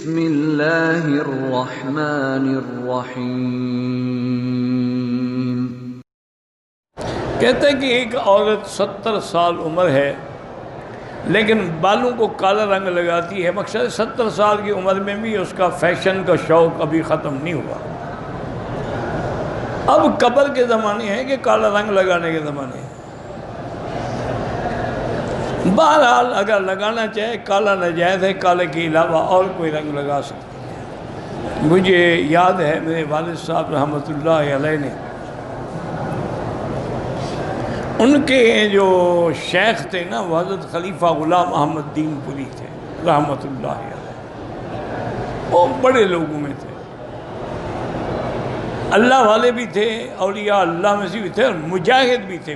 بسم اللہ الرحمن الرحیم۔ کہتے ہیں کہ ایک عورت 70 سال عمر ہے لیکن بالوں کو کالا رنگ لگاتی ہے، مقصد 70 سال کی عمر میں بھی اس کا فیشن کا شوق ابھی ختم نہیں ہوا۔ اب قبر کے زمانے ہیں کہ کالا رنگ لگانے کے زمانے ہیں؟ بہرحال اگر لگانا چاہے کالا ناجائز ہے، کالے کے علاوہ اور کوئی رنگ لگا سکتے ہیں۔ مجھے یاد ہے میرے والد صاحب رحمۃ اللہ علیہ نے، ان کے جو شیخ تھے نا وہ حضرت خلیفہ غلام احمد دین پوری تھے رحمۃ اللہ علیہ۔ وہ بڑے لوگوں میں تھے، اللہ والے بھی تھے، اولیاء اللہ میں سے بھی تھے، اور مجاہد بھی تھے،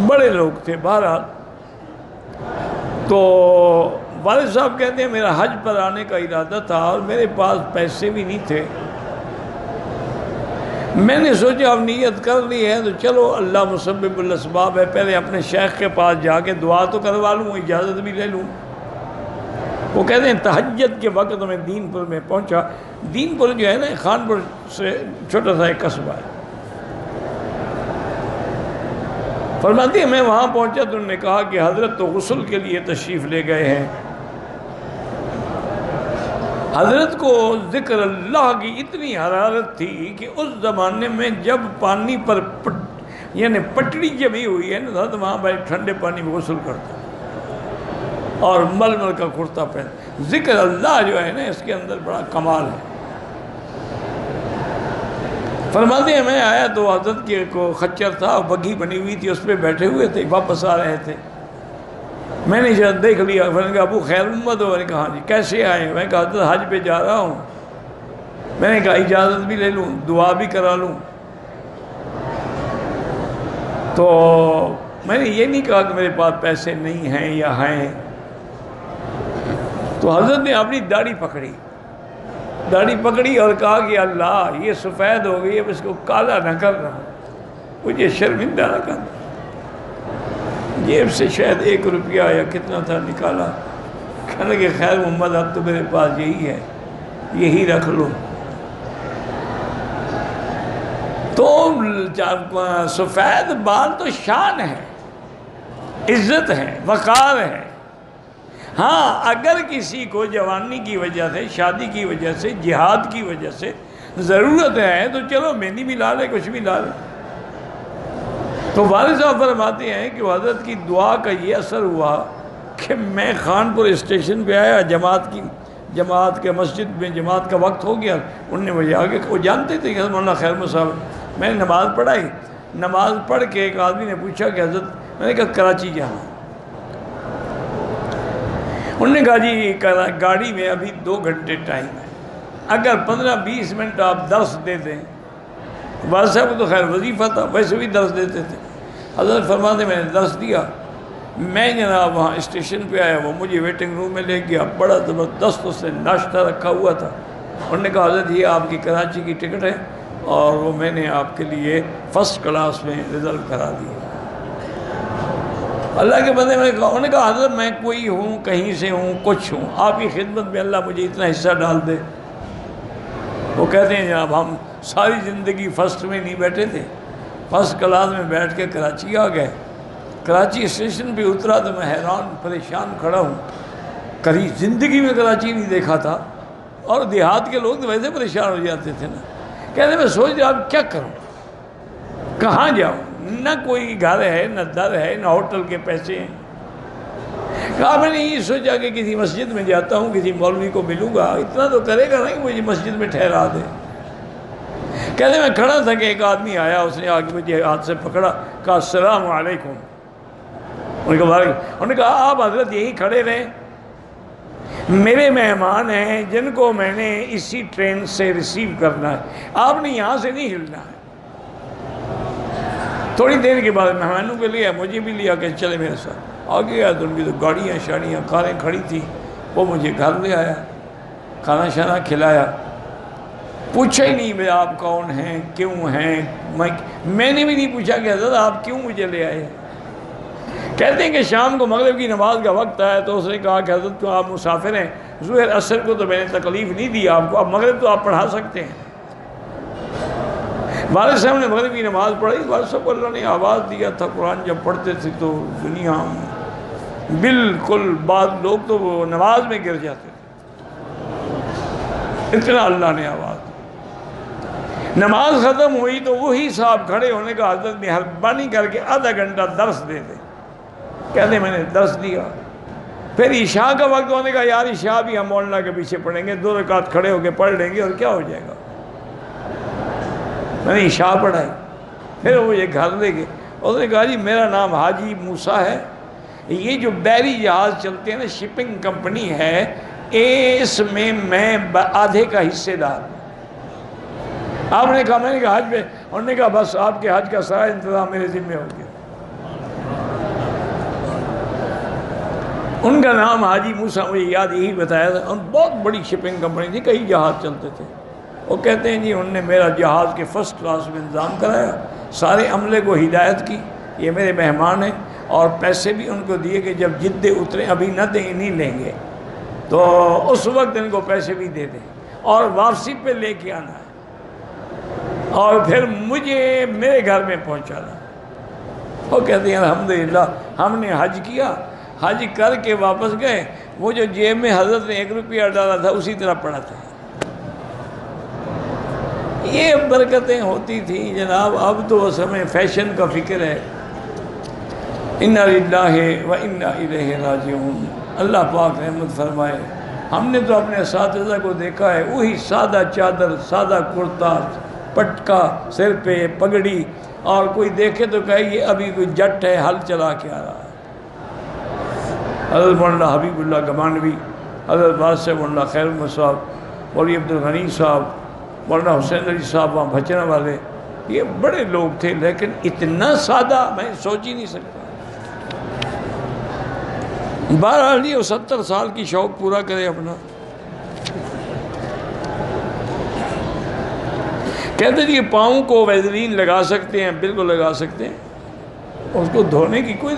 بڑے لوگ تھے۔ بہرحال تو والد صاحب کہتے ہیں میرا حج پر آنے کا ارادہ تھا اور میرے پاس پیسے بھی نہیں تھے۔ میں نے سوچا اب نیت کر لی ہے تو چلو اللہ مسبب الاسباب ہے، پہلے اپنے شیخ کے پاس جا کے دعا تو کروا لوں، اجازت بھی لے لوں۔ وہ کہتے ہیں تہجد کے وقت میں دین پور میں پہنچا۔ دین پور جو ہے نا خانپور سے چھوٹا سا ایک قصبہ ہے۔ فرماتی ہے میں وہاں پہنچا تو انہوں نے کہا کہ حضرت تو غسل کے لیے تشریف لے گئے ہیں۔ حضرت کو ذکر اللہ کی اتنی حرارت تھی کہ اس زمانے میں جب پانی پر یعنی پٹڑی جمی ہوئی ہے نا، حضرت وہاں بھائی ٹھنڈے پانی میں غسل کرتا اور مل مل کا کرتا پہن۔ ذکر اللہ جو ہے نا اس کے اندر بڑا کمال ہے۔ فرماتے ہیں میں آیا تو حضرت کے کو خچر تھا، بگھی بنی ہوئی تھی، اس پہ بیٹھے ہوئے تھے، واپس آ رہے تھے۔ میں نے جب دیکھ لیا، میں نے کہا ابو خیر محمد ہو؟ میں نے کہا ہاں جی۔ کیسے آئے؟ میں نے کہا حضرت حج پہ جا رہا ہوں۔ میں نے کہا اجازت بھی لے لوں، دعا بھی کرا لوں۔ تو میں نے یہ نہیں کہا کہ میرے پاس پیسے نہیں ہیں یا ہیں۔ تو حضرت نے اپنی داڑھی پکڑی اور کہا کہ اللہ یہ سفید ہو گئی، اب اس کو کالا نہ کر رہا، مجھے شرمندہ نہ کر۔ جیب سے شاید 1 روپیہ یا کتنا تھا نکالا، کہنے لگے خیر محمد اب تو میرے پاس یہی ہے، یہی رکھ لو۔ تو سفید بال تو شان ہے، عزت ہے، وقار ہے۔ ہاں اگر کسی کو جوانی کی وجہ سے، شادی کی وجہ سے، جہاد کی وجہ سے ضرورت ہے تو چلو مہندی بھی لا لے، کچھ بھی لا لے۔ تو والد صاحب فرماتے ہیں کہ حضرت کی دعا کا یہ اثر ہوا کہ میں خانپور اسٹیشن پہ آیا، جماعت کے مسجد میں جماعت کا وقت ہو گیا۔ انہوں نے مجھے آگے، وہ جانتے تھے کہ حضرت مولانا خیر محمد صاحب۔ میں نے نماز پڑھائی، نماز پڑھ کے ایک آدمی نے پوچھا کہ حضرت، میں نے کہا کراچی جانا۔ انہوں نے کہا جی گاڑی میں ابھی 2 گھنٹے ٹائم ہے، اگر 15-20 منٹ آپ درس دے دیں۔ والد صاحب کو تو خیر وظیفہ تھا، ویسے بھی درس دیتے تھے۔ حضرت فرماتے میں نے درس دیا، میں جناب وہاں اسٹیشن پہ آیا، وہ مجھے ویٹنگ روم میں لے گیا، بڑا زبردست اس نے ناشتہ رکھا ہوا تھا۔ انہوں نے کہا حضرت یہ آپ کی کراچی کی ٹکٹ ہے اور وہ میں نے آپ کے لیے فرسٹ کلاس میں ریزرو کرا دی۔ اللہ کے بندے میں انہوں نے کہا حضرت میں کوئی ہوں، کہیں سے ہوں، کچھ ہوں، آپ کی خدمت میں اللہ مجھے اتنا حصہ ڈال دے۔ وہ کہتے ہیں جناب ہم ساری زندگی فرسٹ میں نہیں بیٹھے تھے، فرسٹ کلاس میں بیٹھ کے کراچی آ گئے۔ کراچی اسٹیشن پہ اترا تو میں حیران پریشان کھڑا ہوں، کبھی زندگی میں کراچی نہیں دیکھا تھا، اور دیہات کے لوگ تو ویسے پریشان ہو جاتے تھے نا۔ کہتے میں سوچ رہا اب کیا کروں، کہاں جاؤں، نہ کوئی گھر ہے، نہ در ہے، نہ ہوٹل کے پیسے ہیں۔ کہا میں نے یہ سوچا کہ کسی مسجد میں جاتا ہوں، کسی مولوی کو ملوں گا، اتنا تو کرے گا نا کہ مجھے مسجد میں ٹھہرا دے۔ کہتے میں کھڑا تھا کہ ایک آدمی آیا، اس نے آگے مجھے ہاتھ سے پکڑا، کہا السلام علیکم۔ انہوں نے کہا آپ حضرت یہی کھڑے رہیں، میرے مہمان ہیں جن کو میں نے اسی ٹرین سے ریسیو کرنا ہے، آپ نے یہاں سے نہیں ہلنا ہے۔ تھوڑی دیر کے بعد مہمانوں کے لیے مجھے بھی لیا کہ چلے میرے ساتھ۔ آگے گیا تو ان کی تو گاڑیاں شاڑیاں کاریں کھڑی تھیں، وہ مجھے گھر لے آیا، کھانا شانا کھلایا، پوچھا ہی نہیں آپ کون ہیں، کیوں ہیں۔ میں نے بھی نہیں پوچھا کہ حضرت آپ کیوں مجھے لے آئے۔ کہتے ہیں کہ شام کو مغرب کی نماز کا وقت آیا تو اس نے کہا کہ حضرت تو آپ مسافر ہیں، ظہر عصر کو تو میں نے تکلیف نہیں دی آپ کو، اب مغرب تو آپ پڑھا سکتے ہیں۔ والد صاحب نے مغرب کی نماز پڑھائی، والد صاحب کو اللہ نے آواز دیا تھا، قرآن جب پڑھتے تھے تو دنیا بالکل، بعض لوگ تو وہ نماز میں گر جاتے تھے، اتنا اللہ نے آواز دی۔ نماز ختم ہوئی تو وہی صاحب کھڑے ہونے کا، حضرت مہربانی کر کے آدھا گھنٹہ درس دے دے، کہتے میں نے درس دیا۔ پھر عشاء کا وقت ہونے کا، یار عشاء بھی ہم مولانا کے پیچھے پڑھیں گے، 2 رکعت کھڑے ہو کے پڑھ لیں گے اور کیا ہو جائے گا۔ میں نے عشاء پڑھائی، پھر وہ یہ گھر لے گئے، اس نے کہا جی میرا نام حاجی موسیٰ ہے، یہ جو بحری جہاز چلتے ہیں نا، شپنگ کمپنی ہے، اس میں آدھے کا حصے دار ہوں۔ آپ نے کہا، میں نے کہا حج میں، انہوں نے کہا بس آپ کے حج کا سارا انتظام میرے ذمہ ہو گیا۔ ان کا نام حاجی موسیٰ، مجھے یاد یہی بتایا تھا، ان بہت بڑی شپنگ کمپنی تھی، کئی جہاز چلتے تھے۔ وہ کہتے ہیں جی انہوں نے میرا جہاز کے فرسٹ کلاس میں انتظام کرایا، سارے عملے کو ہدایت کی، یہ میرے مہمان ہیں، اور پیسے بھی ان کو دیے کہ جب جدے اترے، ابھی نہ دیں نہیں لیں گے تو اس وقت ان کو پیسے بھی دے دیں، اور واپسی پہ لے کے آنا ہے، اور پھر مجھے میرے گھر میں پہنچانا۔ وہ کہتے ہیں الحمدللہ ہم نے حج کیا، حج کر کے واپس گئے، وہ جو جیب میں حضرت نے 1 روپیہ ڈالا تھا اسی طرح پڑا تھا۔ یہ برکتیں ہوتی تھیں جناب، اب تو اس ہمیں فیشن کا فکر ہے۔ انا للہ و انا الیہ راجعون۔ اللہ پاک رحمت فرمائے۔ ہم نے تو اپنے اساتذہ کو دیکھا ہے، وہی سادہ چادر، سادہ کرتا، پٹکا سر پہ، پگڑی، اور کوئی دیکھے تو کہے یہ ابھی کوئی جٹ ہے، ہل چلا کے آ رہا ہے۔ حضرت مولانا حبیب اللہ گمانوی، حضرت بادشاہ مولانا خیر محمد صاحب، مولوی عبد الغنی صاحب، مولانا حسین علی صاحب وہاں بھچنا والے، یہ بڑے لوگ تھے، لیکن اتنا سادہ میں سوچ ہی نہیں سکتا۔ بہرحال یہ 70 سال کی شوق پورا کرے اپنا۔ کہتے ہیں کہ پاؤں کو ویزلین لگا سکتے ہیں، بالکل لگا سکتے ہیں، اس کو دھونے کی کوئی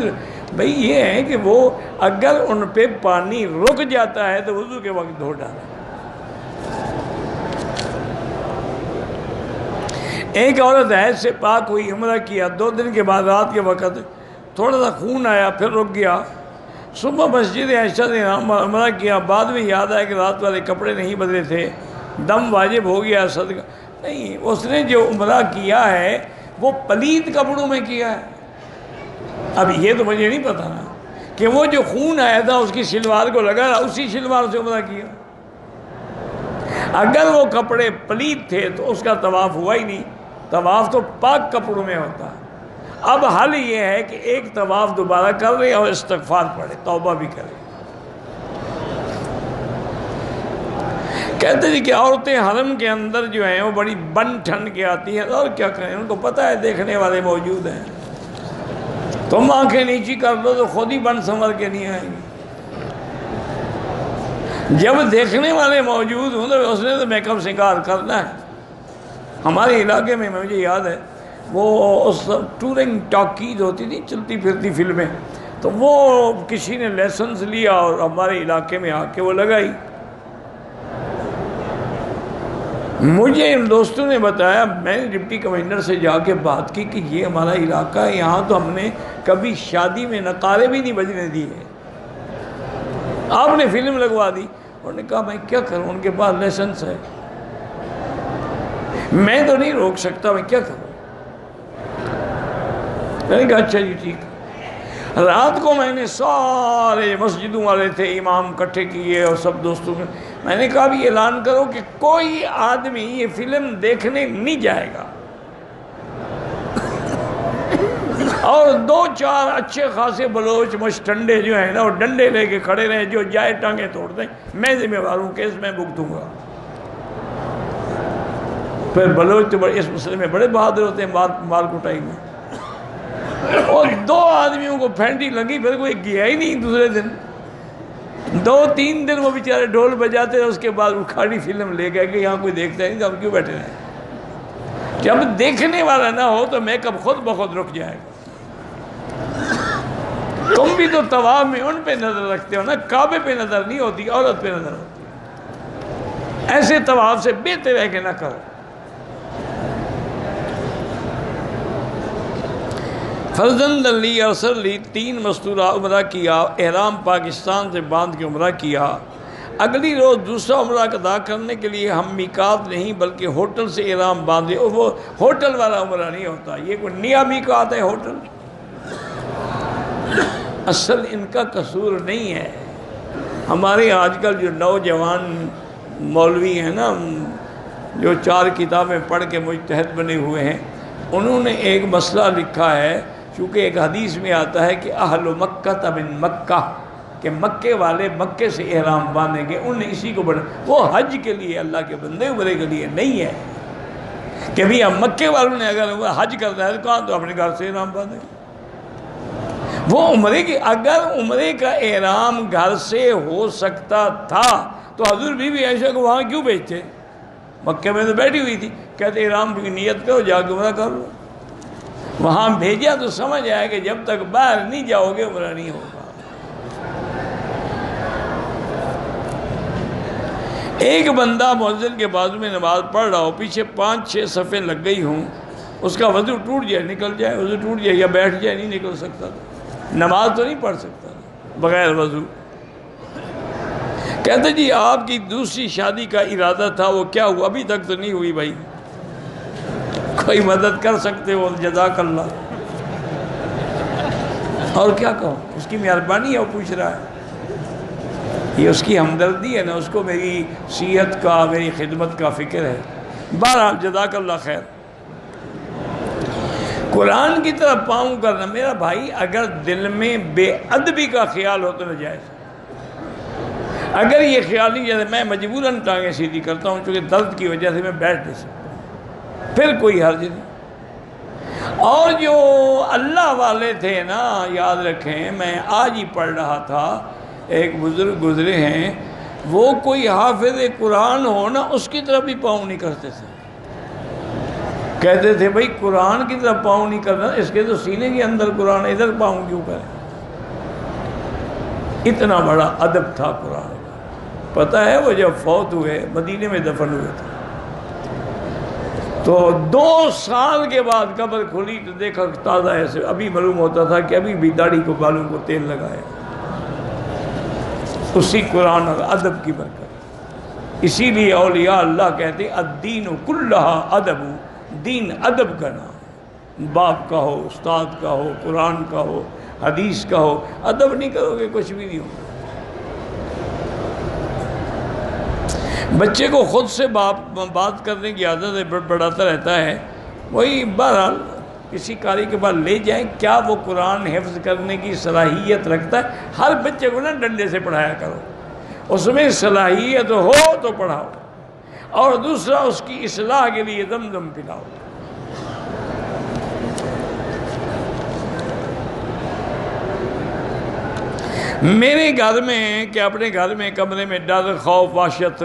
بھئی یہ ہے کہ وہ اگر ان پہ پانی رک جاتا ہے تو وضو کے وقت دھو ڈالا۔ ایک عورت حیض سے پاک ہوئی، عمرہ کیا، 2 دن کے بعد رات کے وقت تھوڑا سا خون آیا، پھر رک گیا، صبح مسجد عائشہ نے عمرہ کیا، بعد میں یاد آیا کہ رات والے کپڑے نہیں بدلے تھے، دم واجب ہو گیا، صدقہ نہیں، اس نے جو عمرہ کیا ہے وہ پلید کپڑوں میں کیا ہے۔ اب یہ تو مجھے نہیں پتا نا کہ وہ جو خون آیا تھا اس کی شلوار کو لگا، اسی شلوار سے عمرہ کیا۔ اگر وہ کپڑے پلید تھے تو اس کا طواف ہوا ہی نہیں، طواف تو پاک کپڑوں میں ہوتا ہے۔ اب حل یہ ہے کہ ایک طواف دوبارہ کر لے اور استغفار پڑھے، توبہ بھی کرے۔ کہتے ہیں کہ عورتیں حرم کے اندر جو ہیں وہ بڑی بن ٹھن کے آتی ہیں، اور کیا کریں، ان کو پتہ ہے دیکھنے والے موجود ہیں، تم آنکھیں نیچی کر دو تو خود ہی بن سنور کے نہیں آئیں گی۔ جب دیکھنے والے موجود ہوں تو اس نے تو میک اپ سنگار کرنا ہے۔ ہمارے علاقے میں مجھے یاد ہے، وہ اس ٹورنگ ٹاکیز ہوتی تھی، چلتی پھرتی فلمیں، تو وہ کسی نے لائسنس لیا اور ہمارے علاقے میں آ کے وہ لگائی۔ مجھے ان دوستوں نے بتایا، میں نے ڈپٹی کمشنر سے جا کے بات کی کہ یہ ہمارا علاقہ ہے، یہاں تو ہم نے کبھی شادی میں نقارے بھی نہیں بجنے دیے، آپ نے فلم لگوا دی۔ انہوں نے کہا میں کیا کروں، ان کے پاس لائسنس ہے، میں تو نہیں روک سکتا، میں کیا کروں۔ میں نے کہا اچھا جی ٹھیک۔ رات کو میں نے سارے مسجدوں والے تھے، امام اکٹھے کیے اور سب دوستوں کے، میں نے کہا بھی اعلان کرو کہ کوئی آدمی یہ فلم دیکھنے نہیں جائے گا، اور 2-4 اچھے خاصے بلوچ مشٹنڈے جو ہیں نا وہ ڈنڈے لے کے کھڑے رہے، جو جائے ٹانگیں توڑ دیں، میں ذمہ دار ہوں، کیس میں بھگتوں گا۔ پھر بلوچ تو اس مسئلے میں بڑے بہادر ہوتے ہیں، مال کٹائی میں، اور 2 آدمیوں کو پھینٹی لگی، پھر کوئی گیا ہی نہیں دوسرے دن، 2-3 دن وہ بیچارے ڈھول بجاتے ہیں، اس کے بعد اکھاڑی فلم لے گئے کہ یہاں کوئی دیکھتا نہیں تو ہم کیوں بیٹھے رہے۔ جب دیکھنے والا نہ ہو تو میک اپ خود بخود رک جائے گا۔ تم بھی تو طواف میں ان پہ نظر رکھتے ہو نا، کعبے پہ نظر نہیں ہوتی، عورت پہ نظر ہوتی ہے۔ ایسے طواف سے بہتر ہے کہ نہ کرو۔ فرزند لی ارسل لی 3 مستورہ عمرہ کیا، احرام پاکستان سے باندھ کے عمرہ کیا۔ اگلی روز دوسرا عمرہ ادا کرنے کے لیے ہم میقات نہیں بلکہ ہوٹل سے احرام باندھے۔ وہ ہوٹل والا عمرہ نہیں ہوتا، یہ کوئی نیا میقات ہے ہوٹل۔ اصل ان کا قصور نہیں ہے۔ ہمارے آج کل جو نوجوان مولوی ہیں نا، جو 4 کتابیں پڑھ کے مجتہد بنے ہوئے ہیں، انہوں نے ایک مسئلہ لکھا ہے، چونکہ ایک حدیث میں آتا ہے کہ اہل مکہ من مکہ، کہ مکے والے مکے سے احرام باندھیں گے، انہوں نے اسی کو بڑھا۔ وہ حج کے لیے، اللہ کے بندے عمرے کے لیے نہیں ہے کہ بھی ہم مکے والوں نے اگر حج کرنا ہے تو کہاں، تو اپنے گھر سے احرام باندھیں۔ وہ عمرے کی، اگر عمرے کا احرام گھر سے ہو سکتا تھا تو حضور بی بی عائشہ کو وہاں کیوں بھیجتے؟ مکے میں تو بیٹھی ہوئی تھی، کہتے احرام کی نیت کرو، جا کے عمرہ کر لو۔ وہاں بھیجا تو سمجھ آیا کہ جب تک باہر نہیں جاؤ گے عمرہ نہیں ہوگا۔ ایک بندہ مؤذن کے بازو میں نماز پڑھ رہا ہو، پیچھے 5-6 صفیں لگ گئی ہوں، اس کا وضو ٹوٹ جائے، نکل جائے، وضو ٹوٹ جائے یا بیٹھ جائے، نہیں نکل سکتا، نماز تو نہیں پڑھ سکتا بغیر وضو۔ کہتے جی آپ کی دوسری شادی کا ارادہ تھا، وہ کیا ہوا؟ ابھی تک تو نہیں ہوئی بھائی، کوئی مدد کر سکتے ہو جزاک اللہ۔ اور کیا کہوں، اس کی مہربانی ہے، وہ پوچھ رہا ہے، یہ اس کی ہمدردی ہے نا، اس کو میری صحت کا، میری خدمت کا فکر ہے۔ بہرحال جزاک اللہ خیر۔ قرآن کی طرف پاؤں کرنا، میرا بھائی اگر دل میں بے ادبی کا خیال ہو تو ناجائز۔ اگر یہ خیال نہیں، جیسے میں مجبوراً ٹانگیں سیدھی کرتا ہوں چونکہ درد کی وجہ سے میں بیٹھ نہیں سکتا، پھر کوئی حرج نہیں۔ اور جو اللہ والے تھے نا، یاد رکھیں، میں آج ہی پڑھ رہا تھا، ایک بزرگ گزرے ہیں، وہ کوئی حافظ قرآن ہو نا، اس کی طرف بھی پاؤں نہیں کرتے تھے۔ کہتے تھے بھائی قرآن کی طرف پاؤں نہیں کرنا، اس کے تو سینے کے اندر قرآن، ادھر پاؤں کیوں کریں؟ اتنا بڑا ادب تھا قرآن کا۔ پتہ ہے وہ جب فوت ہوئے، مدینے میں دفن ہوئے تھے، تو 2 سال کے بعد قبر کھلی تو دیکھا تازہ ایسے، ابھی معلوم ہوتا تھا کہ ابھی بھی داڑھی کو، بالوں کو تیل لگایا، اسی قرآن اور ادب کی برکت۔ اسی لیے اولیاء اللہ کہتے ہیں الدین کلھا ادب، دین ادب کا نام، باپ کا ہو، استاد کا ہو، قرآن کا ہو، حدیث کا ہو، ادب نہیں کرو گے کچھ بھی نہیں ہوگا۔ بچے کو خود سے بات کرنے کی عادت ہے، بڑھاتا رہتا ہے، وہی بہرحال کسی قاری کے پاس لے جائیں، کیا وہ قرآن حفظ کرنے کی صلاحیت رکھتا ہے؟ ہر بچے کو نا ڈنڈے سے پڑھایا کرو، اس میں صلاحیت ہو تو پڑھاؤ، اور دوسرا اس کی اصلاح کے لیے زمزم پلاؤ۔ میرے گھر میں کہ اپنے گھر میں کمرے میں ڈر، خوف، وحشت،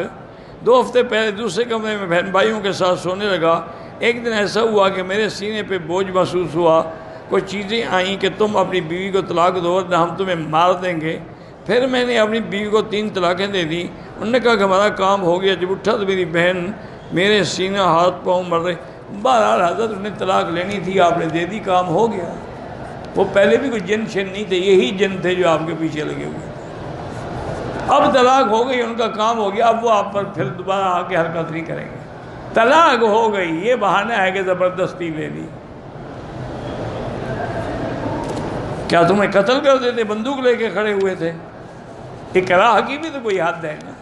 2 ہفتے پہلے دوسرے کمرے میں بہن بھائیوں کے ساتھ سونے لگا۔ ایک دن ایسا ہوا کہ میرے سینے پہ بوجھ محسوس ہوا، کچھ چیزیں آئیں کہ تم اپنی بیوی کو طلاق دو ورنہ ہم تمہیں مار دیں گے۔ پھر میں نے اپنی بیوی کو 3 طلاقیں دے دیں۔ انہوں نے کہا کہ ہمارا کام ہو گیا۔ جب اٹھا تو میری بہن میرے سینہ، ہاتھ پاؤں مر رہے۔ بہرحال حضرت انہیں طلاق لینی تھی، آپ نے دے دی، کام ہو گیا۔ وہ پہلے بھی کوئی جن شن نہیں تھے، یہی جن تھے جو آپ کے پیچھے لگے ہوئے تھے۔ اب طلاق ہو گئی، ان کا کام ہو گیا، اب وہ آپ پر پھر دوبارہ آ کے حرکت نہیں کریں گے۔ طلاق ہو گئی، یہ بہانہ ہے کہ زبردستی لے لی۔ کیا تمہیں قتل کر دیتے؟ بندوق لے کے کھڑے ہوئے تھے۔ اکراہ کی بھی تو کوئی حد ہے نا۔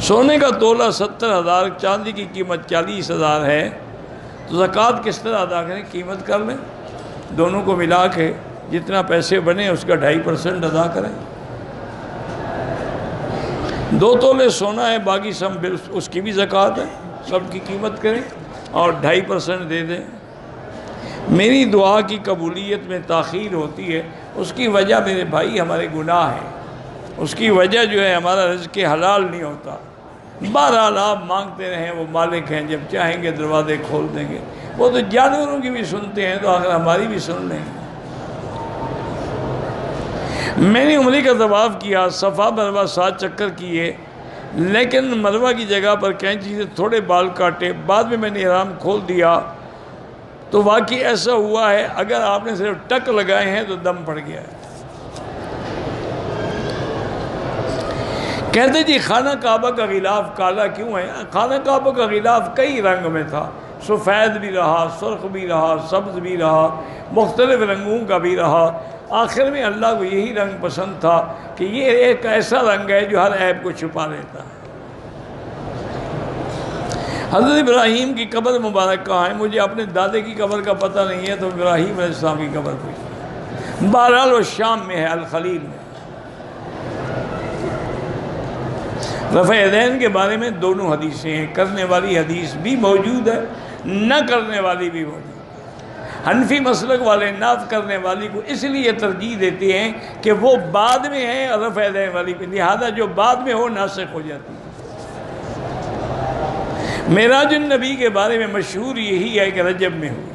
سونے کا تولہ 70,000، چاندی کی قیمت 40,000 ہے، تو زکوٰۃ کس طرح ادا کریں؟ قیمت کر لیں، دونوں کو ملا کے جتنا پیسے بنے اس کا 2.5% ادا کریں۔ 2 تولے سونا ہے، باقی سب اس کی بھی زکوٰۃ ہے، سب کی قیمت کریں اور 2.5% دے دیں۔ میری دعا کی قبولیت میں تاخیر ہوتی ہے، اس کی وجہ میرے بھائی ہمارے گناہ ہیں، اس کی وجہ جو ہے ہمارا رزق حلال نہیں ہوتا۔ بہرحال آپ مانگتے رہیں، وہ مالک ہیں، جب چاہیں گے دروازے کھول دیں گے۔ وہ تو جانوروں کی بھی سنتے ہیں، تو آخر ہماری بھی سن لیں گے۔ میں نے عمرے کا طواف کیا، صفا مروہ 7 چکر کیے، لیکن مروہ کی جگہ پر کینچی سے تھوڑے بال کاٹے، بعد میں نے احرام کھول دیا، تو واقعی ایسا ہوا ہے اگر آپ نے صرف ٹک لگائے ہیں تو دم پڑ گیا ہے۔ کہتے جی خانہ کعبہ کا غلاف کالا کیوں ہے؟ خانہ کعبہ کا غلاف کئی رنگ میں تھا، سفید بھی رہا، سرخ بھی رہا، سبز بھی رہا، مختلف رنگوں کا بھی رہا۔ آخر میں اللہ کو یہی رنگ پسند تھا کہ یہ ایک ایسا رنگ ہے جو ہر عیب کو چھپا لیتا ہے۔ حضرت ابراہیم کی قبر مبارک کہاں ہے؟ مجھے اپنے دادے کی قبر کا پتہ نہیں ہے، تو ابراہیم علیہ السلام کی قبر پہ بہرحال وہ شام میں ہے، الخلیل میں۔ رفع یدین کے بارے میں دونوں حدیثیں ہیں، کرنے والی حدیث بھی موجود ہے، نہ کرنے والی بھی موجود ہے۔ حنفی مسلک والے نہ کرنے والی کو اس لیے ترجیح دیتے ہیں کہ وہ بعد میں ہے، اور رفع یدین والی پہ لہذا جو بعد میں ہو ناسخ ہو جاتی ہے۔ معراج النبی کے بارے میں مشہور یہی ہے کہ رجب میں ہوئی۔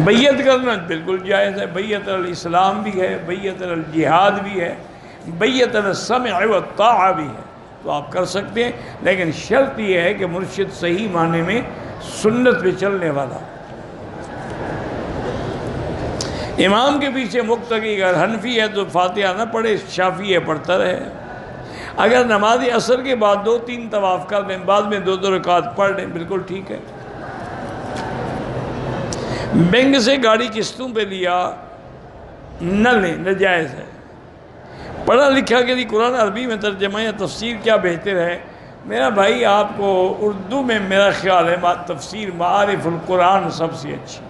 بیعت کرنا بالکل جائز ہے، بیعت الاسلام بھی ہے، بیعت الجہاد بھی ہے، بیعت السمع والطاعہ بھی ہے، تو آپ کر سکتے ہیں، لیکن شرط یہ ہے کہ مرشد صحیح معنی میں سنت پہ چلنے والا۔ امام کے پیچھے مقتدی اگر حنفی ہے تو فاتحہ نہ پڑھے، شافعی ہے پڑھتا رہے۔ اگر نماز عصر کے بعد 2-3 طواف کر لیں، بعد میں 2 رکعت پڑھ لیں، بالکل ٹھیک ہے۔ بینک سے گاڑی قسطوں پہ لیا نہ لیں، ناجائز ہے۔ پڑھا لکھا کے لیے قرآن عربی میں ترجمہ یا تفسیر کیا بہتر ہے؟ میرا بھائی آپ کو اردو میں میرا خیال ہے تفسیر معارف القرآن سب سے اچھی،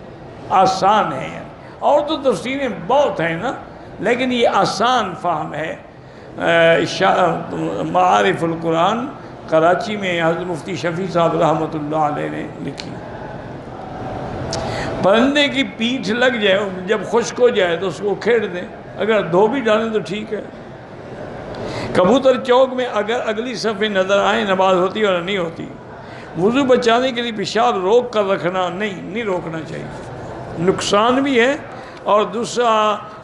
آسان ہے یعنی، اور تو تفسیریں بہت ہیں نا، لیکن یہ آسان فہم ہے۔ معارف القرآن کراچی میں حضرت مفتی شفیع صاحب رحمۃ اللہ علیہ نے لکھی۔ پرندے کی پیٹھ لگ جائے، جب خشک ہو جائے تو اس کو کھیڑ دیں، اگر دھو بھی ڈالیں تو ٹھیک ہے۔ کبوتر چوک میں اگر اگلی صفحے نظر آئیں نماز ہوتی اور نہیں ہوتی۔ وضو بچانے کے لیے پیشاب روک کر رکھنا نہیں روکنا چاہیے، نقصان بھی ہے، اور دوسرا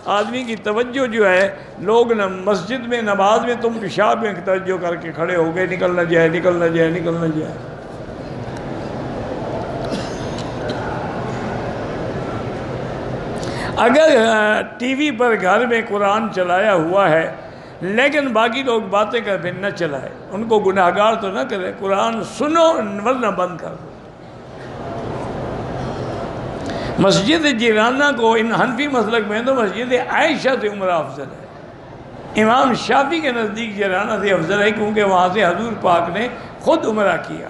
آدمی کی توجہ جو ہے، لوگ مسجد میں نماز میں تم پیشاب میں توجہ کر کے کھڑے ہو گئے، نکل نہ جائے نکل نہ جائے نکل نہ جائے۔ اگر ٹی وی پر گھر میں قرآن چلایا ہوا ہے لیکن باقی لوگ باتیں کر پھر نہ چلائے، ان کو گناہگار تو نہ کرے، قرآن سنو ورنہ بند کر دو۔ مسجد جیرانہ کو ان حنفی مسلک میں تو مسجد عائشہ سے عمرہ افضل ہے، امام شافعی کے نزدیک جیرانہ سے افضل ہے، کیونکہ وہاں سے حضور پاک نے خود عمرہ کیا۔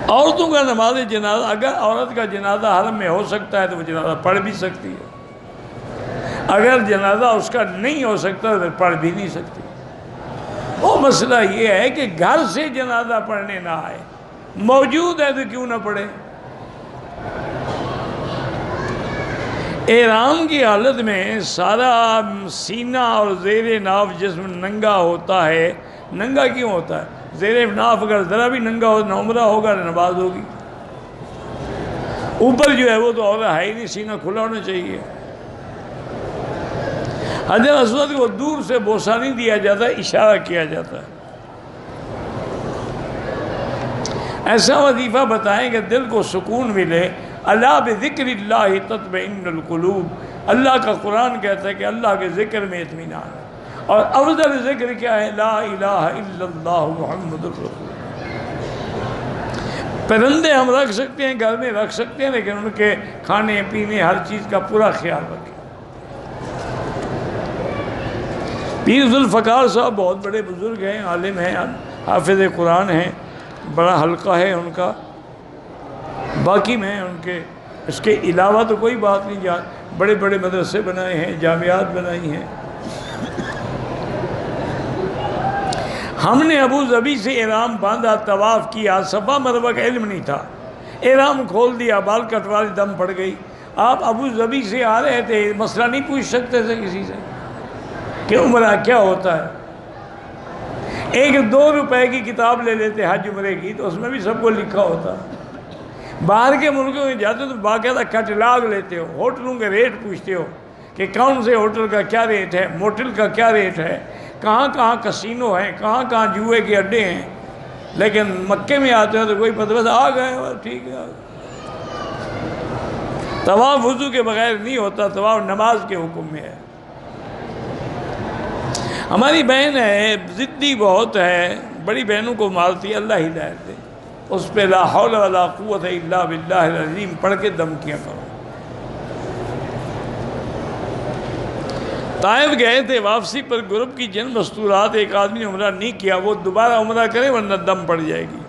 عورتوں کا نماز جنازہ، اگر عورت کا جنازہ حرم میں ہو سکتا ہے تو وہ جنازہ پڑھ بھی سکتی ہے، اگر جنازہ اس کا نہیں ہو سکتا تو پڑھ بھی نہیں سکتی۔ وہ مسئلہ یہ ہے کہ گھر سے جنازہ پڑھنے نہ آئے، موجود ہے تو کیوں نہ پڑھے۔ احرام کی حالت میں سارا سینہ اور زیر ناف جسم ننگا ہوتا ہے، ننگا کیوں ہوتا ہے؟ زیر ناف اگر ذرا بھی ننگا ہو نہ عمرہ ہوگا نہ نماز ہوگی۔ اوپر جو ہے وہ تو عورت ہے ہی نہیں، سینہ کھلا ہونا چاہیے۔ حجر اسود کو دور سے بوسہ نہیں دیا جاتا، اشارہ کیا جاتا ہے۔ ایسا وظیفہ بتائیں کہ دل کو سکون ملے۔ الا بذکر اللہ تطمئن القلوب، اللہ کا قرآن کہتا ہے کہ اللہ کے ذکر میں اطمینان ہے، اور افضل ذکر کیا ہے؟ لا الہ الا اللہ محمد الرسول۔ پرندے ہم رکھ سکتے ہیں، گھر میں رکھ سکتے ہیں، لیکن ان کے کھانے پینے ہر چیز کا پورا خیال رکھیں۔ پیر ذوالفقار صاحب بہت بڑے بزرگ ہیں، عالم ہیں، حافظ قرآن ہیں، بڑا حلقہ ہے ان کا، باقی میں ان کے اس کے علاوہ تو کوئی بات نہیں، بڑے بڑے مدرسے بنائے ہیں، جامعات بنائی ہیں۔ ہم نے ابو ظبی سے احرام باندھا، طواف کیا، صفا مروہ کا علم نہیں تھا، احرام کھول دیا، بال کٹوا لی، دم پڑ گئی۔ آپ ابو ظبی سے آ رہے تھے، مسئلہ نہیں پوچھ سکتے تھے کسی سے کہ عمرہ کیا ہوتا ہے؟ ایک 2 روپے کی کتاب لے لیتے حج عمرے کی تو اس میں بھی سب کو لکھا ہوتا. باہر کے ملکوں میں جاتے تو باقاعدہ کیٹلاگ لیتے ہو, ہوٹلوں کے ریٹ پوچھتے ہو کہ کون سے ہوٹل کا کیا ریٹ ہے, موٹل کا کیا ریٹ ہے, کہاں کہاں کسینو ہیں, کہاں کہاں جوئے کے اڈے ہیں. لیکن مکے میں آتے ہو تو کوئی پتہ, بس آ گئے ٹھیک ہے. طواف وضو کے بغیر نہیں ہوتا, طواف نماز کے حکم میں ہے. ہماری بہن ہے, ضدی بہت ہے, بڑی بہنوں کو مارتی ہے, اللہ ہدایت دے. اس پہ لا حول ولا قوت الا باللہ العظیم پڑھ کے دم کیا کرو. طائف گئے تھے, واپسی پر گروپ کی جن مستورات, ایک آدمی نے عمرہ نہیں کیا, وہ دوبارہ عمرہ کرے ورنہ دم پڑ جائے گی.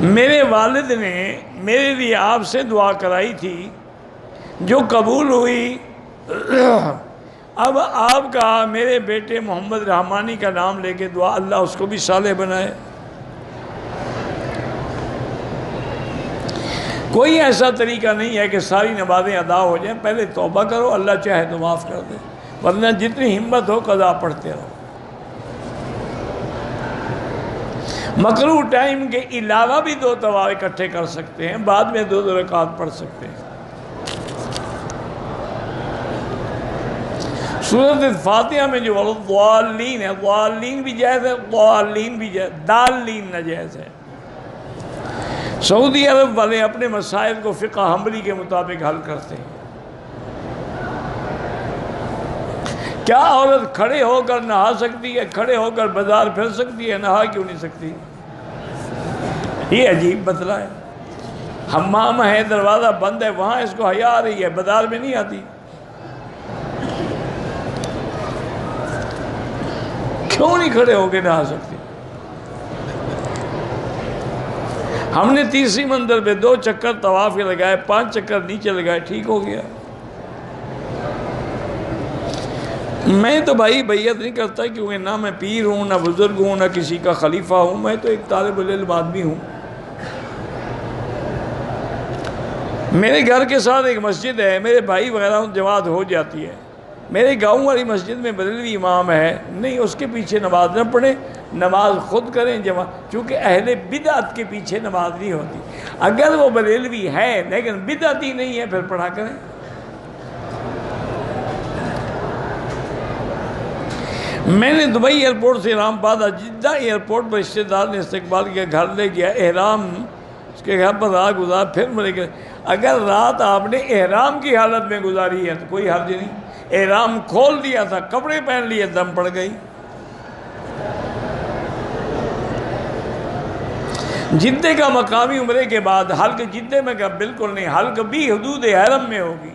میرے والد نے میرے لیے آپ سے دعا کرائی تھی جو قبول ہوئی. اب آپ کا میرے بیٹے محمد رحمانی کا نام لے کے دعا, اللہ اس کو بھی صالح بنائے. کوئی ایسا طریقہ نہیں ہے کہ ساری نمازیں ادا ہو جائیں. پہلے توبہ کرو, اللہ چاہے تو معاف کر دے, ورنہ جتنی ہمت ہو قضا پڑھتے رہو. مکروہ ٹائم کے علاوہ بھی 2 طواف اکٹھے کر سکتے ہیں, بعد میں 2 رکعات پڑھ سکتے ہیں. سورۃ الفاتحہ میں جو والضالین ہے, ضالین بھی جائز ہے, ضالین بھی جائز, دالین ناجائز ہے. سعودی عرب والے اپنے مسائل کو فقہ حنبلی کے مطابق حل کرتے ہیں. کیا عورت کھڑے ہو کر نہا سکتی ہے, کھڑے ہو کر بازار پھر سکتی ہے, نہا کیوں نہیں سکتی؟ یہ عجیب مسئلہ ہے. حمام ہے, دروازہ بند ہے, وہاں اس کو حیا آ رہی ہے, بازار میں نہیں آتی. کیوں نہیں کھڑے ہو کے نہا سکتی؟ ہم نے تیسری منزل پہ 2 چکر طواف کے لگائے, 5 چکر نیچے لگائے, ٹھیک ہو گیا. میں تو بھائی بیعت نہیں کرتا, کیونکہ نہ میں پیر ہوں, نہ بزرگ ہوں, نہ کسی کا خلیفہ ہوں. میں تو ایک طالب العلم آدمی ہوں. میرے گھر کے ساتھ ایک مسجد ہے, میرے بھائی وغیرہ جماعت ہو جاتی ہے. میرے گاؤں والی مسجد میں بریلوی امام ہے, نہیں اس کے پیچھے نماز نہ پڑھیں, نماز خود کریں جمع, چونکہ اہل بدعت کے پیچھے نماز نہیں ہوتی. اگر وہ بریلوی ہے لیکن بدعتی نہیں ہے پھر پڑھا کریں. میں نے دبئی ایئرپورٹ سے اسلام آباد جدہ ایئرپورٹ پر رشتے دار نے استقبال کیا, گھر لے گیا, احرام اس کے گھر پر رات گزار, پھر میرے گھر. اگر رات آپ نے احرام کی حالت میں گزاری ہے تو کوئی حرج نہیں. احرام کھول دیا تھا, کپڑے پہن لیے, دم پڑ گئی. جدے کا مقامی عمرے کے بعد حلق جدے میں کہا بالکل نہیں, حلق بھی حدود حرم میں ہوگی.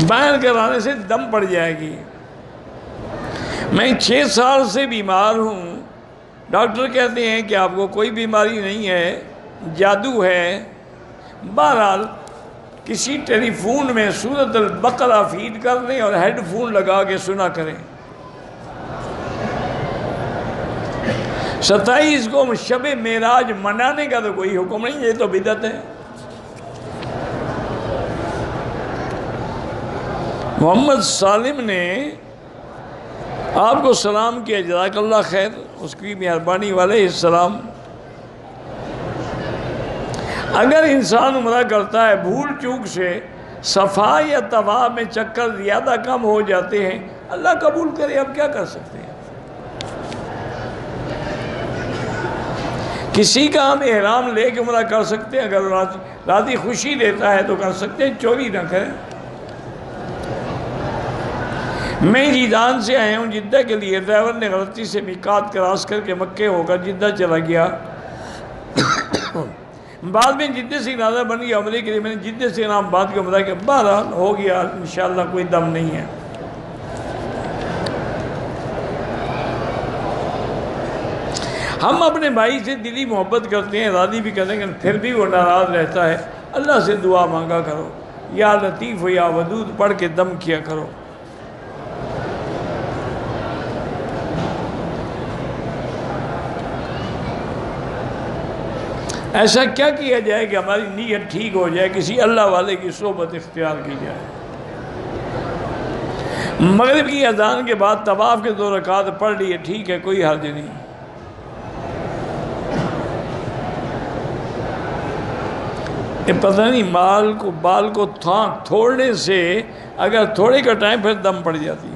باہر کرانے سے دم پڑ جائے گی. میں 6 سال سے بیمار ہوں, ڈاکٹر کہتے ہیں کہ آپ کو کوئی بیماری نہیں ہے, جادو ہے. بہرحال کسی ٹیلی فون میں سورۃ البقرہ فیڈ کر دیں اور ہیڈ فون لگا کے سنا کریں. 27 کو شب معراج منانے کا تو کوئی حکم نہیں, یہ تو بدعت ہے. محمد سالم نے آپ کو سلام کیا, جزاک اللہ خیر, اس کی مہربانی علیہ السلام. اگر انسان عمرہ کرتا ہے بھول چوک سے, صفا یا طواف میں چکر زیادہ کم ہو جاتے ہیں, اللہ قبول کرے, اب کیا کر سکتے ہیں. کسی کا ہم احرام لے کے عمرہ کر سکتے ہیں, اگر راضی خوشی دیتا ہے تو کر سکتے ہیں, چوری نہ کریں. میں جیدان سے آیا ہوں جدہ کے لیے, ڈرائیور نے غلطی سے میقات کراس کر کے مکے ہو کر جدہ چلا گیا. بعد میں جدہ سے ارادہ بن گیا عمرے کے لیے, میں نے جدہ سے اسلام آباد کے عمرہ کیا. بہرحال ہو گیا انشاءاللہ, کوئی دم نہیں ہے. ہم اپنے بھائی سے دلی محبت کرتے ہیں, راضی بھی کرتے ہیں, لیکن پھر بھی وہ ناراض رہتا ہے. اللہ سے دعا مانگا کرو, یا لطیف و یا ودود پڑھ کے دم کیا کرو. ایسا کیا کیا جائے کہ ہماری نیت ٹھیک ہو جائے, کسی اللہ والے کی صحبت اختیار کی جائے. مغرب کی اذان کے بعد طواف کے 2 رکعت پڑھ لیے، ٹھیک ہے، کوئی حرج نہیں۔ یہ پتہ نہیں بال کو تھوڑنے سے اگر تھوڑے کا ٹائم پھر دم پڑ جاتی ہے۔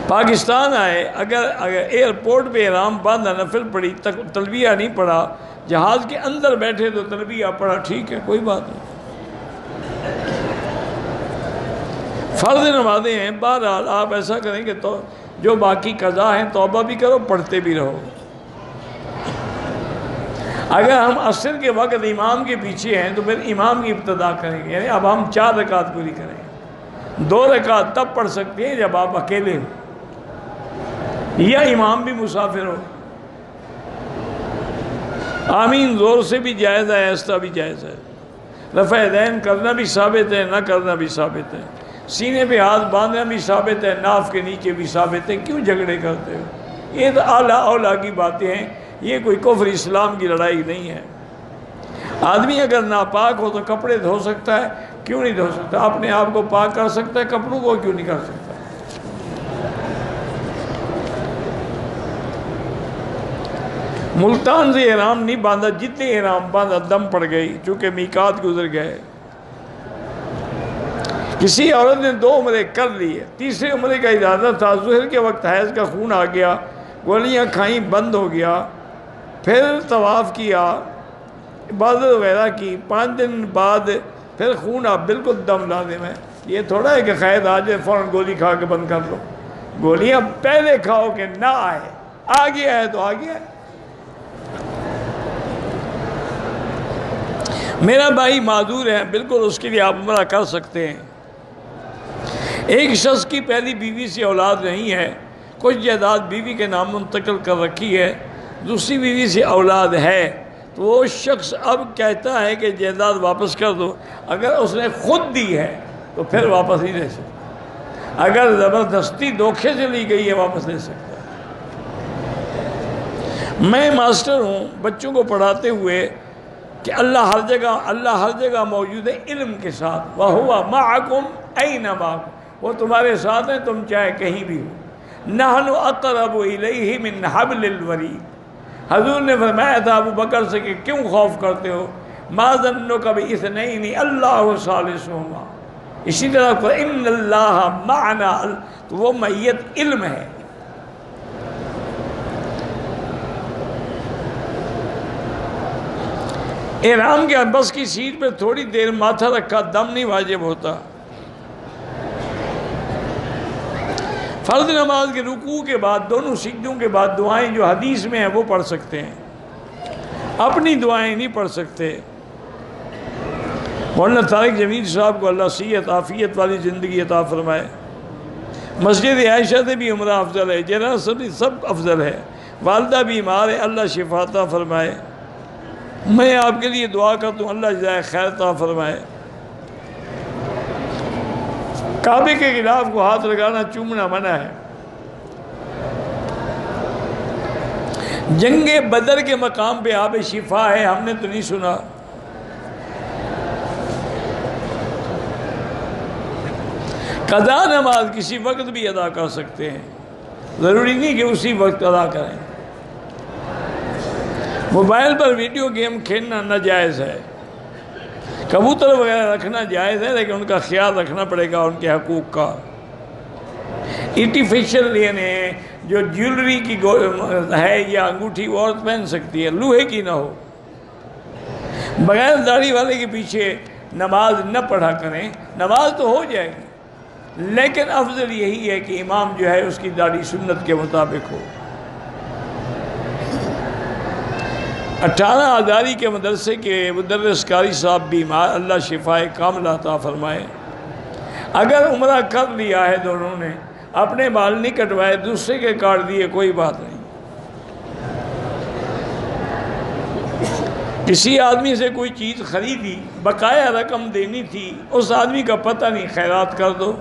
پاکستان آئے، اگر ایئرپورٹ پہ احرام باندھا، نفل پڑھی، تلبیہ نہیں پڑھا، جہاز کے اندر بیٹھے تو تلبیہ پڑھا، ٹھیک ہے، کوئی بات نہیں۔ فرض نمازیں ہیں، بہرحال آپ ایسا کریں کہ تو جو باقی قضا ہیں توبہ بھی کرو، پڑھتے بھی رہو۔ اگر ہم عصر کے وقت امام کے پیچھے ہیں تو پھر امام کی ابتدا کریں گے، یعنی اب ہم 4 رکعت پوری کریں گے۔ 2 رکعت تب پڑھ سکتے ہیں جب آپ اکیلے ہو یا امام بھی مسافر ہو۔ آمین زور سے بھی جائز ہے، آہستہ بھی جائز ہے۔ رفع یدین کرنا بھی ثابت ہے، نہ کرنا بھی ثابت ہے۔ سینے پہ ہاتھ باندھنا بھی ثابت ہے، ناف کے نیچے بھی ثابت ہے۔ کیوں جھگڑے کرتے ہو؟ یہ تو اعلیٰ اولیٰ کی باتیں ہیں، یہ کوئی کفر اسلام کی لڑائی نہیں ہے۔ آدمی اگر ناپاک ہو تو کپڑے دھو سکتا ہے، کیوں نہیں دھو سکتا؟ اپنے آپ کو پاک کر سکتا ہے، کپڑوں کو کیوں نہیں کر سکتا؟ ملتان سے احرام نہیں باندھا، جتنے احرام باندھا دم پڑ گئی، چونکہ میقات گزر گئے۔ کسی عورت نے 2 عمرے کر لیے، تیسرے عمرے کا ارادہ تھا، ظہر کے وقت حیض کا خون آ گیا، گولیاں کھائیں، بند ہو گیا، پھر طواف کیا، عبادت وغیرہ کی، 5 دن بعد پھر خون آپ بالکل دم لازم ہے۔ یہ تھوڑا ہے کہ خیر آ جائے فوراً گولی کھا کے بند کر لو۔ گولیاں پہلے کھاؤ کہ نہ آئے، آ گیا ہے تو آ گیا ہے۔ میرا بھائی معذور ہے، بالکل اس کے لیے آپ عمرہ کر سکتے ہیں۔ ایک شخص کی پہلی بیوی سے اولاد نہیں ہے، کچھ جائیداد بیوی کے نام منتقل کر رکھی ہے، دوسری بیوی سے اولاد ہے، تو وہ شخص اب کہتا ہے کہ جائیداد واپس کر دو۔ اگر اس نے خود دی ہے تو پھر واپس نہیں لے سکتا، اگر زبردستی دھوکے سے لی گئی ہے واپس لے سکتا ہے۔ میں ماسٹر ہوں، بچوں کو پڑھاتے ہوئے کہ اللہ ہر جگہ موجود ہے علم کے ساتھ، وَهُوَ مَعَكُمْ أَيْنَمَا، وہ تمہارے ساتھ ہیں تم چاہے کہیں بھی ہو۔ نَحْنُ أَقْرَبُ إِلَيْهِ مِنْ حَبْلِ الْوَرِيدِ، حضور نے فرمایا تھا ابو بکر سے کہ کیوں خوف کرتے ہو، مَا ظَنُّكَ بِإِثْنَيْنِ اللَّهُ ثَالِثُهُمَا، اسی طرح إِنَّ اللَّهَ مَعَنَا، تو وہ معیت علم ہے۔ احرام کے بس کی سیٹ پہ تھوڑی دیر ماتھا رکھا، دم نہیں واجب ہوتا۔ فرض نماز کے رکوع کے بعد، دونوں سجدوں کے بعد دعائیں جو حدیث میں ہیں وہ پڑھ سکتے ہیں، اپنی دعائیں نہیں پڑھ سکتے۔ مولانا طارق جمیل صاحب کو اللہ صحت عافیت والی زندگی عطا فرمائے۔ مسجد عائشہ سے بھی عمرہ افضل ہے، جنازہ سے سب افضل ہے، والدہ بیمار ہے، اللہ شفا عطا فرمائے۔ میں آپ کے لیے دعا کرتا ہوں اللہ جزائے خیر عطا فرمائے۔ کعبے کے غلاف کو ہاتھ لگانا چومنا منع ہے۔ جنگ بدر کے مقام پہ آب شفا ہے، ہم نے تو نہیں سنا۔ قضا نماز کسی وقت بھی ادا کر سکتے ہیں، ضروری نہیں کہ اسی وقت ادا کریں۔ موبائل پر ویڈیو گیم کھیلنا ناجائز ہے، کبوتر وغیرہ رکھنا جائز ہے، لیکن ان کا خیال رکھنا پڑے گا ان کے حقوق کا۔ آرٹیفیشل یعنی جو جیولری کی ہے یا انگوٹھی وہ عورت پہن سکتی ہے، لوہے کی نہ ہو۔ بغیر داڑھی والے کے پیچھے نماز نہ پڑھا کریں، نماز تو ہو جائے گی، لیکن افضل یہی ہے کہ امام جو ہے اس کی داڑھی سنت کے مطابق ہو۔ 18 آذاری کے مدرسے کے مدرس قاری صاحب بیمار، اللہ شفائے کاملہ عطا فرمائے۔ اگر عمرہ کر لیا ہے دونوں نے، اپنے بال نہیں کٹوائے، دوسرے کے کاٹ دیے، کوئی بات نہیں۔ کسی آدمی سے کوئی چیز خریدی، بقایا رقم دینی تھی، اس آدمی کا پتہ نہیں، خیرات کر دو۔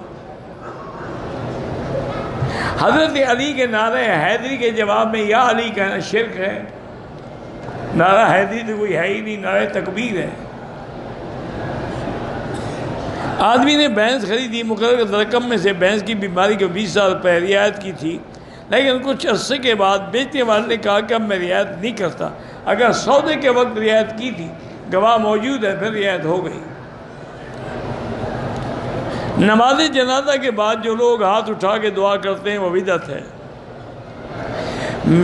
حضرت علی کے نعرہ حیدری کے جواب میں یا علی کہنا شرک ہے۔ نعرہ حیدری تو کوئی ہے ہی نہیں، نعرہ تکبیر ہے۔ آدمی نے بھینس خریدی، مقررہ رقم میں سے بھینس کی بیماری کو 20,000 روپے رعایت کی تھی، لیکن کچھ عرصے کے بعد بیچنے والے نے کہا کہ اب میں رعایت نہیں کرتا۔ اگر سودے کے وقت رعایت کی تھی، گواہ موجود ہے، پھر رعایت ہو گئی۔ نماز جنازہ کے بعد جو لوگ ہاتھ اٹھا کے دعا کرتے ہیں وہ بدعت ہے۔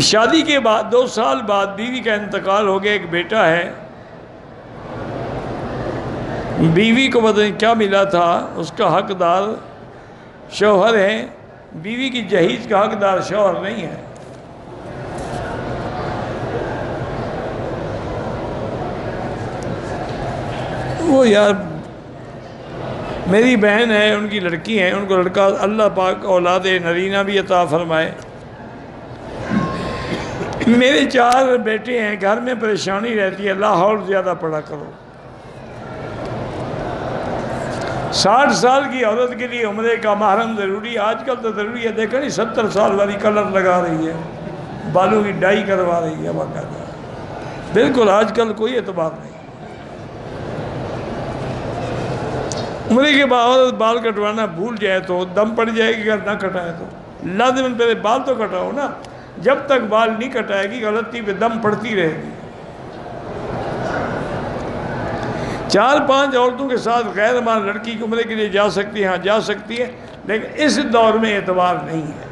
شادی کے بعد 2 سال بعد بیوی کا انتقال ہو گیا، ایک بیٹا ہے، بیوی کو پتہ نہیں کیا ملا تھا، اس کا حقدار شوہر ہے، بیوی کی جہیز کا حقدار شوہر نہیں ہے۔ وہ یار میری بہن ہے، ان کی لڑکی ہیں، ان کو لڑکا اللہ پاک اولاد نرینہ بھی عطا فرمائے۔ میرے 4 بیٹے ہیں، گھر میں پریشانی رہتی ہے، لاہور زیادہ پڑھا کرو۔ 60 سال کی عورت کے لیے عمرے کا محرم ضروری ہے، آج کل تو ضروری ہے، دیکھا نہیں 70 سال والی کلر لگا رہی ہے، بالوں کی ڈائی کروا رہی ہے، باقاعدہ بالکل آج کل کوئی اعتبار نہیں۔ عمرے کے بعد بال کٹوانا بھول جائے تو دم پڑ جائے گی، اگر نہ کٹائے تو لازماً پہلے بال تو کٹاؤ نا، جب تک بال نہیں کٹائے گی غلطی پہ دم پڑتی رہے گی۔ 4-5 عورتوں کے ساتھ غیر محرم لڑکی کی عمرے کے لیے جا سکتی ہے، ہاں جا سکتی ہے، لیکن اس دور میں اعتبار نہیں ہے۔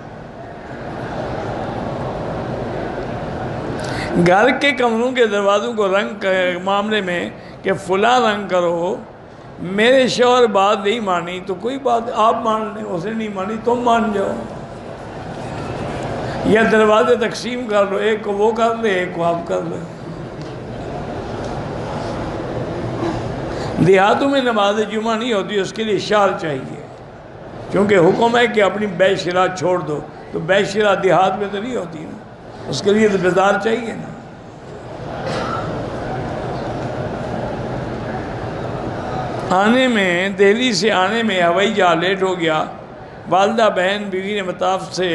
گھر کے کمروں کے دروازوں کو رنگ کے معاملے میں کہ فلاں رنگ کرو، میرے شوہر بات نہیں مانی تو کوئی بات آپ مان لیں، اسے نہیں مانی تم مان جاؤ، یا دروازے تقسیم کر لو، ایک کو وہ کر لے ایک کو آپ کر لیں۔ دیہاتوں میں نماز جمعہ نہیں ہوتی، اس کے لیے اشار چاہیے، کیونکہ حکم ہے کہ اپنی بے شرا چھوڑ دو، تو بے شرا دیہات میں تو نہیں ہوتی نا، اس کے لیے تو بازار چاہیے نا۔ آنے میں دہلی سے آنے میں ہوائی جہاز لیٹ ہو گیا، والدہ بہن بیوی نے مطاف سے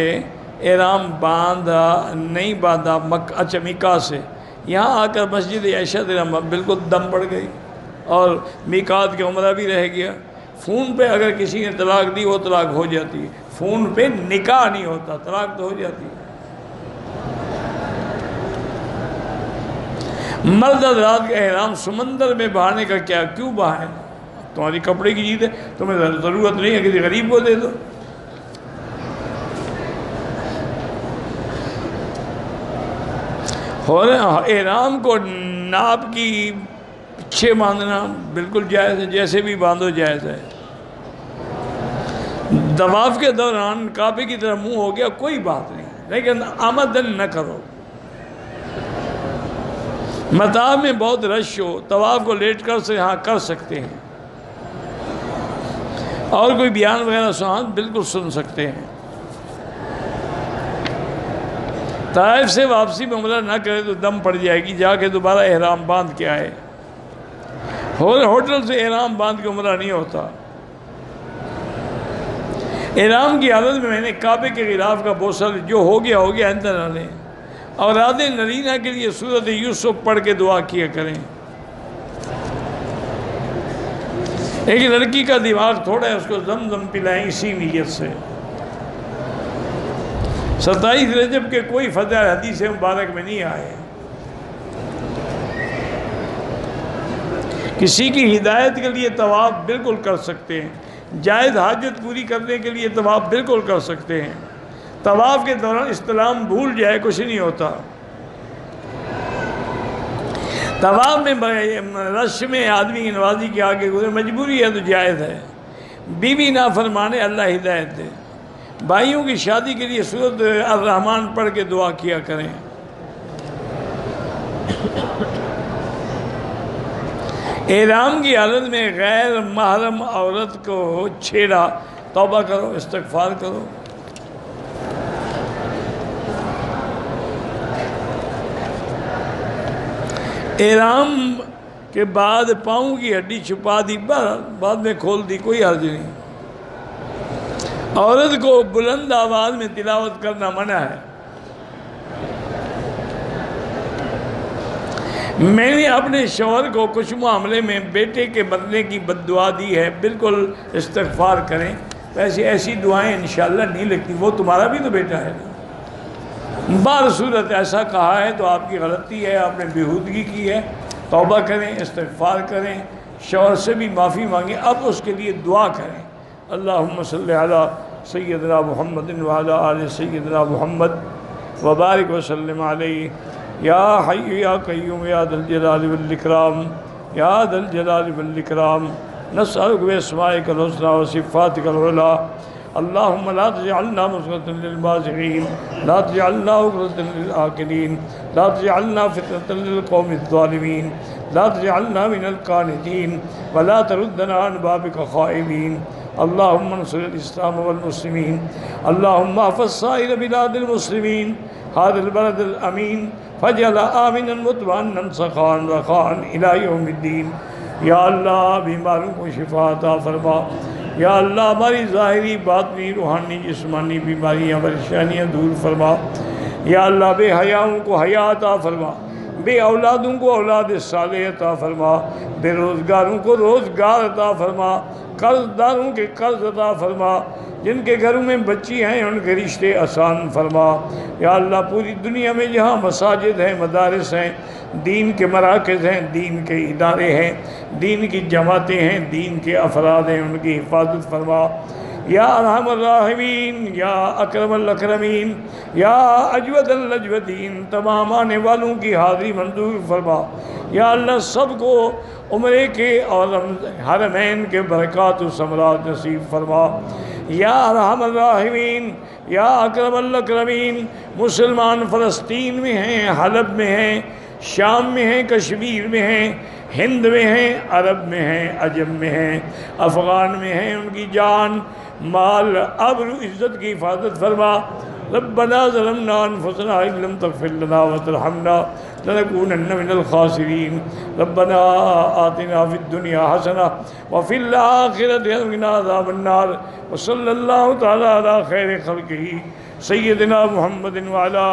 احرام باندھا نہیں باندھا، مکہ سے یہاں آ کر مسجد عائشہ بالکل دم پڑ گئی اور میقات کے عمرہ بھی رہ گیا۔ فون پہ اگر کسی نے طلاق دی وہ طلاق ہو جاتی ہے، فون پہ نکاح نہیں ہوتا، طلاق تو ہو جاتی ہے۔ مرد حضرات کا احرام سمندر میں بہانے کا کیوں بہائیں؟ تمہاری کپڑے کی چیز ہے، تمہیں ضرورت نہیں ہے، کسی غریب کو دے دو۔ اور احرام کو ناپ کی پیچھے باندھنا بالکل جائز ہے، جیسے بھی باندھو جائز ہے۔ طواف کے دوران کعبے کی طرف منہ ہو گیا کوئی بات نہیں، لیکن آمدن نہ کرو۔ مطاف میں بہت رش ہو، طواف کو لیٹ کر سے ہاں کر سکتے ہیں، اور کوئی بیان وغیرہ سنان بالکل سن سکتے ہیں۔ طائف سے واپسی میں عمرہ نہ کرے تو دم پڑ جائے گی، جا کے دوبارہ احرام باندھ کے آئے۔ ہوٹل سے احرام باندھ کے عمرہ نہیں ہوتا۔ احرام کی حالت میں نے کعبے کے غلاف کا بوسہ جو ہو گیا آئندہ نہ لیں، اور اولاد نرینہ کے لیے سورۃ یوسف پڑھ کے دعا کیا کریں۔ ایک لڑکی کا دماغ تھوڑا ہے، اس کو زمزم پلائیں اسی نیت سے۔ 27 رجب کے کوئی فضائل حدیث مبارک میں نہیں آئے۔ کسی کی ہدایت کے لیے طواف بالکل کر سکتے ہیں، جائز حاجت پوری کرنے کے لیے طواف بالکل کر سکتے ہیں۔ طواف کے دوران استلام بھول جائے کچھ نہیں ہوتا۔ طواف میں رش میں آدمی کی نوازی کے آگے گزرے، مجبوری ہے تو جائز ہے، بیوی نہ فرمانے اللہ ہدایت دے۔ بھائیوں کی شادی کے لیے سورۃ الرحمن پڑھ کے دعا کیا کریں۔ احرام کی حالت میں غیر محرم عورت کو چھیڑا، توبہ کرو، استغفار کرو۔ احرام کے بعد پاؤں کی ہڈی چھپا دی، بعد میں کھول دی، کوئی حرج نہیں۔ عورت کو بلند آواز میں تلاوت کرنا منع ہے۔ میں نے اپنے شوہر کو کچھ معاملے میں بیٹے کے بدلے کی بد دعا دی ہے، بالکل استغفار کریں۔ ویسے ایسی دعائیں انشاءاللہ نہیں لگتی، وہ تمہارا بھی تو بیٹا ہے نا۔ بار صورت ایسا کہا ہے تو آپ کی غلطی ہے، آپ نے بےہودگی کی ہے، توبہ کریں، استغفار کریں، شوہر سے بھی معافی مانگیں، اب اس کے لیے دعا کریں۔ اللہم صلی علی سیدنا محمد وعلی آل سیدنا محمد وبارک وسلم علیہ یا حی یا قیوم یا ذا الجلال والاکرام یا ذا الجلال والاکرام نسألک باسمائک الحسنی وصفاتک العلی اللہم لا تجعلنا مسغۃ للمازغین لا تجعلنا عقدۃ للآکلین لا تجعلنا فتنة للقوم الظالمین لا تجعلنا من القانتین ولا تردنا عن بابک خائبین اللہم انصر الاسلام والمسلمین اللہم احفظ سائر بلاد المسلمین هذا البلد الامین فاجعل آمنا مطمئنا سخاء رخاء الى یوم الدین۔ یا اللہ بیماروں کو شفا عطا فرما، یا اللہ ہماری ظاہری باطنی روحانی جسمانی بیماریاں پریشانیاں دور فرما، یا اللہ بے حیاؤں کو حیا عطا فرما، بے اولادوں کو اولاد صالح عطا فرما، بے روزگاروں کو روزگار عطا فرما، قرض داروں کے قرض عطا فرما، جن کے گھروں میں بچی ہیں ان کے رشتے آسان فرما۔ یا اللہ پوری دنیا میں جہاں مساجد ہیں، مدارس ہیں، دین کے مراکز ہیں، دین کے ادارے ہیں، دین کی جماعتیں ہیں، دین کے افراد ہیں، ان کی حفاظت فرما۔ یا ارحم الراحمین، یا اکرم الاکرمین، یا اجود الاجودین، تمام آنے والوں کی حاضری منظور فرما۔ یا اللہ سب کو عمرے کے اور حرمین کے برکات و ثمرات نصیب فرما۔ یا ارحم الراحمین، یا اکرم الاکرمین، مسلمان فلسطین میں ہیں، حلب میں ہیں، شام میں ہیں، کشمیر میں ہیں، ہند میں ہیں، عرب میں ہیں، عجم میں ہیں، افغان میں ہیں، ان کی جان مال آبرو عزت کی حفاظت فرما۔ ربنا ظلمنا انفسنا ان لم تغفر لنا وترحمنا لنكونن من الخاسرین۔ ربنا آتنا فی الدنیا حسنہ وفی الآخرۃ وقنا عذاب النار، وصلی اللہ تعالی علی خیر خلقہ سیدنا محمد وعلی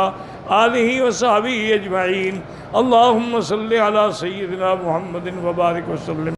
آلہ وصحبہ اجمعین۔ اللہم صلی علی سیدنا محمد وبارک وسلم۔